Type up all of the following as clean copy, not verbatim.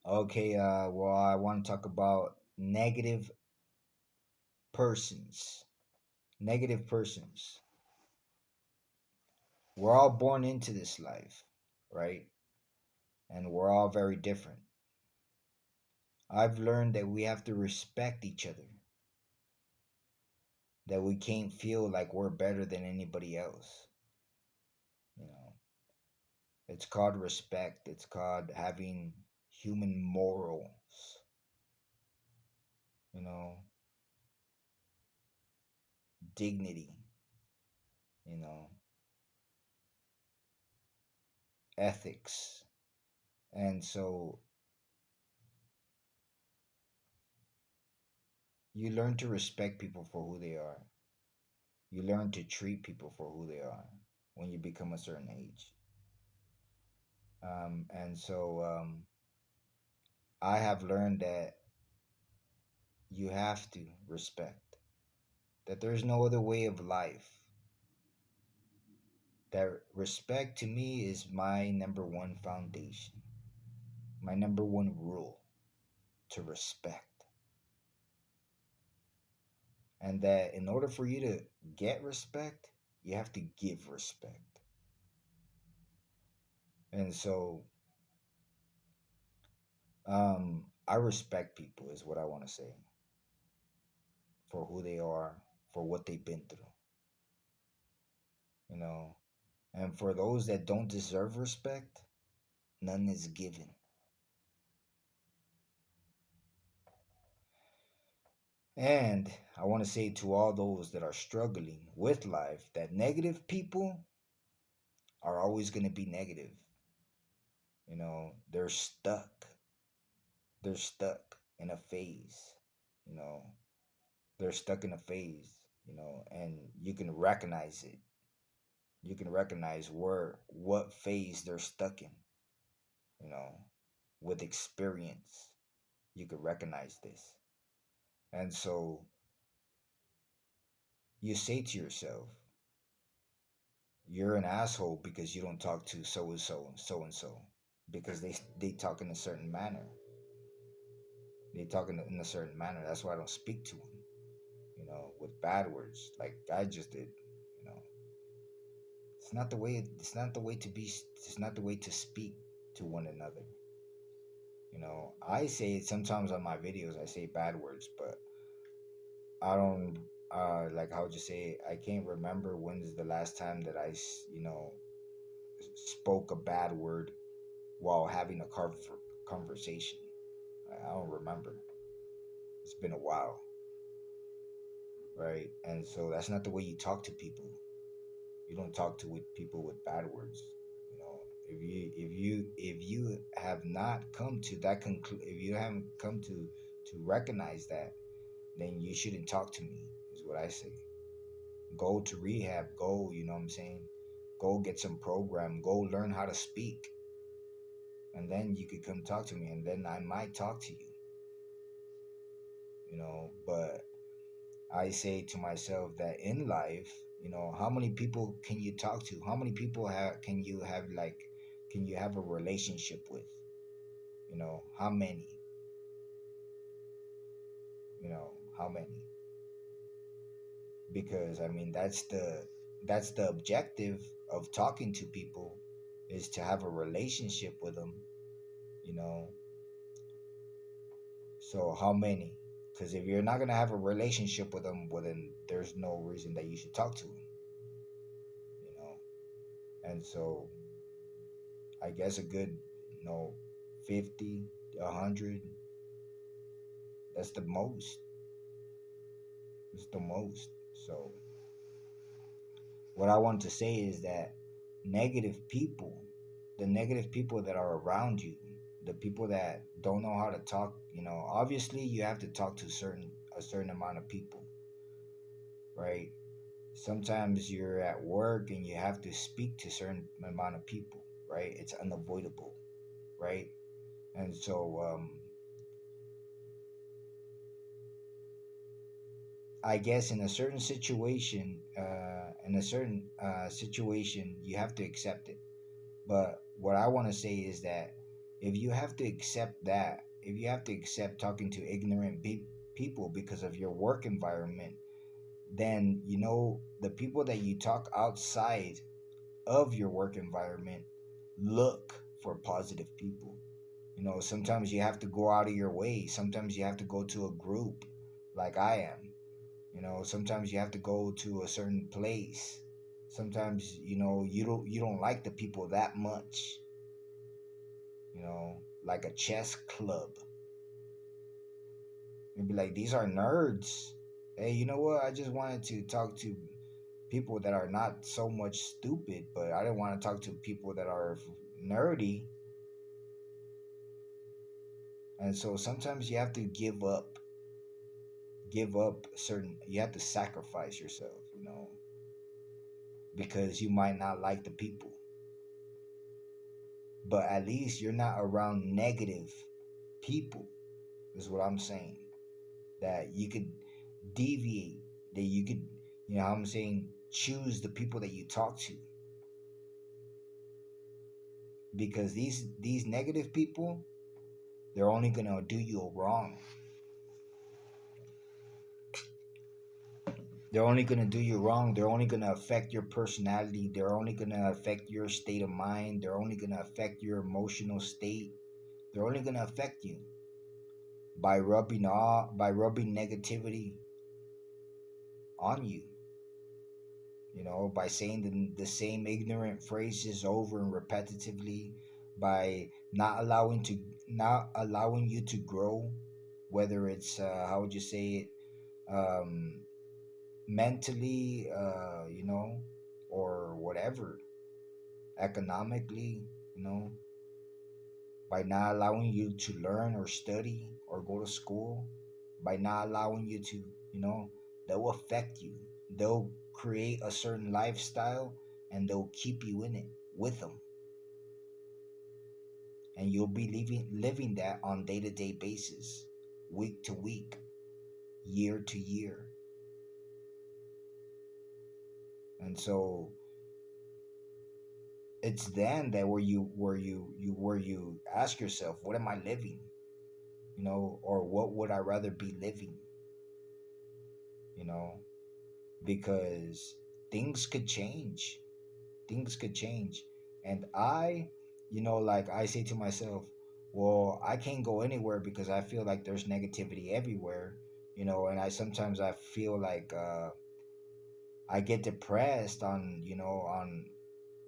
Okay, well, I want to talk about negative persons. Negative persons. We're all born into this life, right? And we're all very different. I've learned that we have to respect each other, that we can't feel like we're better than anybody else. You know, it's called respect, it's called having human morals, you know, dignity, you know, ethics. And so you learn to respect people for who they are. You learn to treat people for who they are when you become a certain age. And so I have learned that you have to respect, that there's no other way of life. That respect to me is my number one foundation, my number one rule, to respect. And that in order for you to get respect, you have to give respect. And so I respect people, is what I want to say, for who they are, for what they've been through, you know. And for those that don't deserve respect, none is given. And I want to say to all those that are struggling with life that negative people are always going to be negative. You know, they're stuck. They're stuck in a phase, you know. They're stuck in a phase, you know, and you can recognize it. You can recognize where what phase they're stuck in, you know, with experience. You can recognize this. And so you say to yourself, you're an asshole because you don't talk to so and so and so and so because they talk in a certain manner. They talk in a certain manner. That's why I don't speak to them, you know, with bad words like I just did. You know, it's not the way. It's not the way to be. It's not the way to speak to one another. You know, I say it sometimes on my videos. I say bad words, but I don't. Like how would you say? I can't remember when's the last time that you know, spoke a bad word while having a conversation. I don't remember. It's been a while, right? And so that's not the way you talk to people. You don't talk to with people with bad words. You know, if you have not come to that if you haven't come to recognize that, then you shouldn't talk to me. Is what I say. Go to rehab. Go. You know what I'm saying? Go get some program. Go learn how to speak, and then you could come talk to me, and then I might talk to you. You know, but I say to myself that in life, you know, how many people can you talk to? How many people can you have a relationship with? You know, how many? You know, how many? Because I mean, that's the objective of talking to people, is to have a relationship with them, you know. So how many? Because if you're not gonna have a relationship with them, well then there's no reason that you should talk to them, you know. And so I guess a good, you know, 50, 100, that's the most. It's the most. So what I want to say is that negative people, the negative people that are around you, the people that don't know how to talk, you know, obviously you have to talk to a certain amount of people, right? Sometimes you're at work and you have to speak to a certain amount of people, right? It's unavoidable, right? And so I guess in a certain situation, you have to accept it. But what I want to say is that if you have to accept that, if you have to accept talking to ignorant people because of your work environment, then the people that you talk outside of your work environment, look for positive people. Sometimes you have to go out of your way. Sometimes you have to go to a group like I am. Sometimes you have to go to a certain place. Sometimes you don't like the people that much. Like a chess club. You'd be like, these are nerds. Hey, you know what? I just wanted to talk to people that are not so much stupid, but I didn't want to talk to people that are nerdy. And so sometimes you have to give up certain, you have to sacrifice yourself, because you might not like the people, but at least you're not around negative people, is what I'm saying. That you could deviate, that you could, how I'm saying, choose the people that you talk to, because these negative people, they're only gonna do you wrong. They're only going to do you wrong. They're only going to affect your personality. They're only going to affect your state of mind. They're only going to affect your emotional state. They're only going to affect you by rubbing negativity on you. By saying the same ignorant phrases over and repetitively, by not allowing you to grow, whether it's how would you say it, um, mentally, or whatever, economically, you know, by not allowing you to learn or study or go to school, by not allowing you to, they'll affect you. They'll create a certain lifestyle and they'll keep you in it with them. And you'll be living that on day-to-day basis, week to week, year to year. And so it's then that where you ask yourself, what am I living? Or what would I rather be living? you know because things could change. And like I say to myself, well, I can't go anywhere because I feel like there's negativity everywhere. And I feel like I get depressed on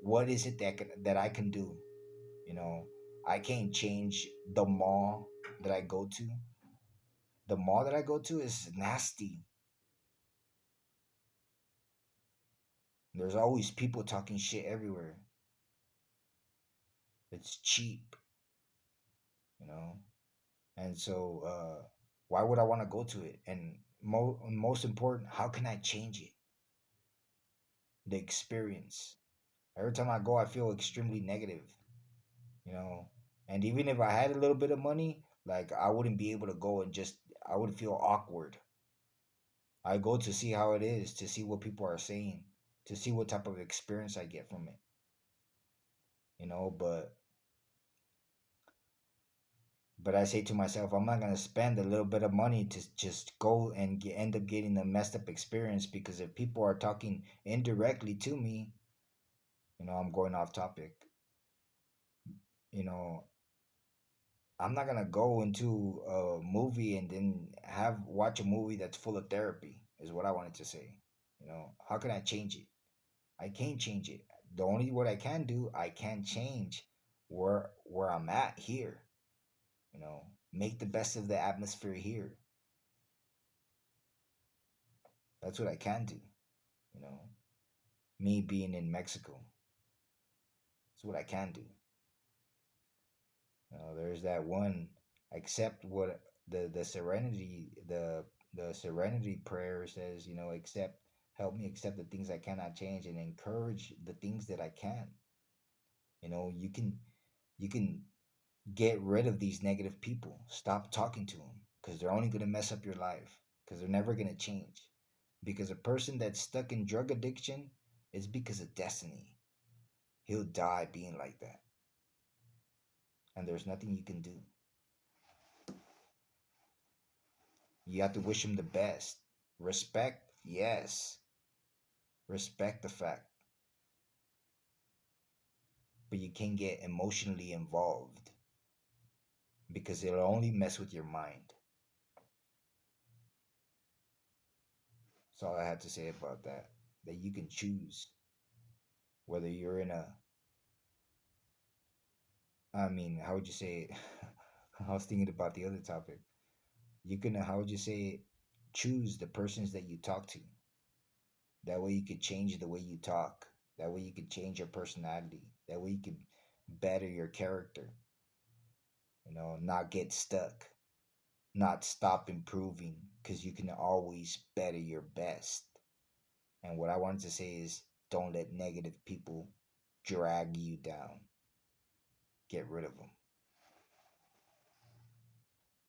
what is it that I can do. you know I can't change the mall that I go to. The mall that I go to is nasty. There's always people talking shit everywhere. It's cheap, you know and so why would I want to go to it? And most important, how can I change it? The experience. Every time I go, I feel extremely negative. you know and even if I had a little bit of money, like, I wouldn't be able to go, and just I would feel awkward. I go to see how it is, to see what people are saying, to see what type of experience I get from it. But I say to myself, I'm not gonna spend a little bit of money to just go and end up getting a messed up experience, because if people are talking indirectly to me, I'm going off topic. You know, I'm not gonna go into a movie and then have watch a movie that's full of therapy. Is what I wanted to say. How can I change it? I can't change it. The only what I can do, I can change where I'm at here. Make the best of the atmosphere here. That's what I can do. You know, me being in Mexico, that's what I can do. There's that one. Accept what the serenity prayer says. Accept, help me accept the things I cannot change, and encourage the things that I can. You can get rid of these negative people. Stop talking to them, because they're only gonna mess up your life. Because they're never gonna change. Because a person that's stuck in drug addiction is because of destiny. He'll die being like that. and there's nothing you can do. You have to wish them the best. Respect, yes. Respect the fact, but you can't get emotionally involved because it'll only mess with your mind. That's all I had to say about that. That you can choose whether you're in a, I mean, how would you say it? I was thinking about the other topic. You can, how would you say it? Choose the persons that you talk to. That way you could change the way you talk. That way you could change your personality. That way you could better your character. Not get stuck, not stop improving because you can always better your best. And what I wanted to say is don't let negative people drag you down. Get rid of them.